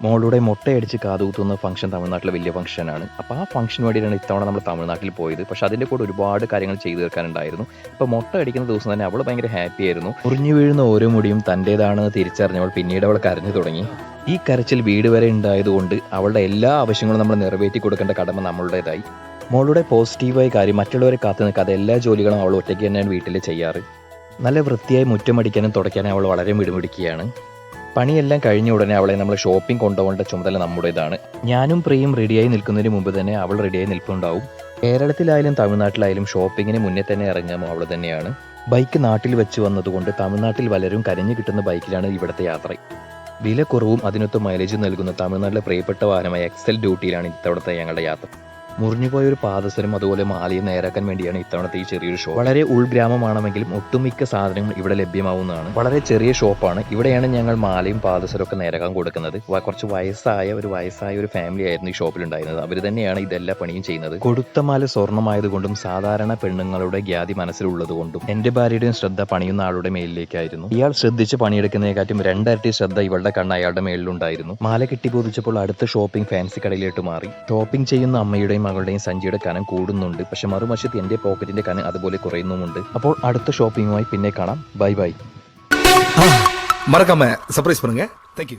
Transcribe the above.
മോളുടെ മുട്ടയടിച്ച് കാതുകുത്തുന്ന ഫംഗ്ഷൻ തമിഴ്നാട്ടിലെ വലിയ ഫംഗ്ഷനാണ്. അപ്പോൾ ആ ഫംഗ്ഷന് വേണ്ടിയിട്ടാണ് ഇത്തവണ നമ്മൾ തമിഴ്നാട്ടിൽ പോയത്. പക്ഷേ അതിൻ്റെ കൂടെ ഒരുപാട് കാര്യങ്ങൾ ചെയ്തു തീർക്കാനുണ്ടായിരുന്നു. അപ്പോൾ മുട്ട അടിക്കുന്ന ദിവസം തന്നെ അവൾ ഭയങ്കര ഹാപ്പി ആയിരുന്നു. മുറിഞ്ഞു വീഴുന്ന ഓരോ മുടിയും തൻ്റേതാണെന്ന് തിരിച്ചറിഞ്ഞവൾ പിന്നീട് അവൾ കരഞ്ഞു തുടങ്ങി. ഈ കരച്ചിൽ വീട് വരെ ഉണ്ടായതുകൊണ്ട് അവളുടെ എല്ലാ ആവശ്യങ്ങളും നമ്മൾ നിറവേറ്റി കൊടുക്കേണ്ട കടമ നമ്മളുടേതായി. മോളുടെ പോസിറ്റീവായ കാര്യം മറ്റുള്ളവരെ കാത്തു നിൽക്കാതെ എല്ലാ ജോലികളും അവൾ ഒറ്റയ്ക്ക് തന്നെയാണ് വീട്ടിൽ ചെയ്യാറ്. നല്ല വൃത്തിയായി മുറ്റമടിക്കാനും തുടയ്ക്കാനും അവൾ വളരെ മിടുമിടുക്കിയാണ്. പണിയെല്ലാം കഴിഞ്ഞ ഉടനെ അവളെ നമ്മൾ ഷോപ്പിംഗ് കൊണ്ടുപോകേണ്ട ചുമതല നമ്മുടേതാണ്. ഞാനും പ്രിയും റെഡിയായി നിൽക്കുന്നതിന് മുമ്പ് തന്നെ അവൾ റെഡിയായി നിൽപ്പുണ്ടാവും. കേരളത്തിലായാലും തമിഴ്നാട്ടിലായാലും ഷോപ്പിങ്ങിന് മുന്നേ തന്നെ ഇറങ്ങാമോ അവൾ തന്നെയാണ്. ബൈക്ക് നാട്ടിൽ വെച്ച് വന്നതുകൊണ്ട് തമിഴ്നാട്ടിൽ പലരും കരഞ്ഞു കിട്ടുന്ന ബൈക്കിലാണ് ഇവിടുത്തെ യാത്ര. വില കുറവും അതിനൊത്ത് മൈലേജ് നൽകുന്ന തമിഴ്നാട്ടിലെ പ്രിയപ്പെട്ട വാഹനമായ എക്സൽ ഡ്യൂട്ടിയിലാണ് ഇത്തവണത്തെ ഞങ്ങളുടെ യാത്ര. മുറിഞ്ഞുപോയ ഒരു പാദസരം അതുപോലെ മാലയും നേരാക്കാൻ വേണ്ടിയാണ് ഇത്തവണത്തെ ഈ ചെറിയൊരു ഷോപ്പ്. വളരെ ഉൾഗ്രാമമാണെങ്കിലും ഒട്ടുമിക്ക സാധനങ്ങൾ ഇവിടെ ലഭ്യമാവുന്നതാണ്. വളരെ ചെറിയ ഷോപ്പാണ്. ഇവിടെയാണ് ഞങ്ങൾ മാലയും പാദസരവും ഒക്കെ നേരാക്കാൻ കൊടുക്കുന്നത്. കുറച്ച് വയസ്സായ ഒരു ഫാമിലി ആയിരുന്നു ഈ ഷോപ്പിലുണ്ടായിരുന്നത്. അവർ തന്നെയാണ് ഇതെല്ലാം പണിയും ചെയ്യുന്നത്. കൊടുത്ത മാല സ്വർണ്ണമായതുകൊണ്ടും സാധാരണ പെണ്ണുങ്ങളുടെ ഗ്യാതി മനസ്സിലുള്ളതുകൊണ്ടും എന്റെ ഭാര്യയുടെയും ശ്രദ്ധ പണിയുന്ന ആളുടെ മേലിലേക്കായിരുന്നു. ഇയാൾ ശ്രദ്ധിച്ച് പണിയെടുക്കുന്നതിനെക്കാട്ടും രണ്ടരട്ടി ശ്രദ്ധ ഇവളുടെ കണ്ണ് അയാളുടെ മേലിലുണ്ടായിരുന്നു. മാല കെട്ടിപ്പോതിച്ചപ്പോൾ അടുത്ത ഷോപ്പിംഗ് ഫാൻസി കടയിലോട്ട് മാറി. ഷോപ്പിംഗ് ചെയ്യുന്ന അമ്മയുടെയും മകളുടെയും സഞ്ചിയുടെ കനം കൂടുന്നുണ്ട്. പക്ഷെ മറുവശത്ത് എന്റെ പോക്കറ്റിന്റെ കനം അതുപോലെ കുറയുന്നുമുണ്ട്. അപ്പോൾ അടുത്ത ഷോപ്പിംഗുമായി പിന്നെ കാണാം. Bye bye. மறக்காம சர்ப்ரைஸ் பண்ணுங்க. தேங்க்யூ.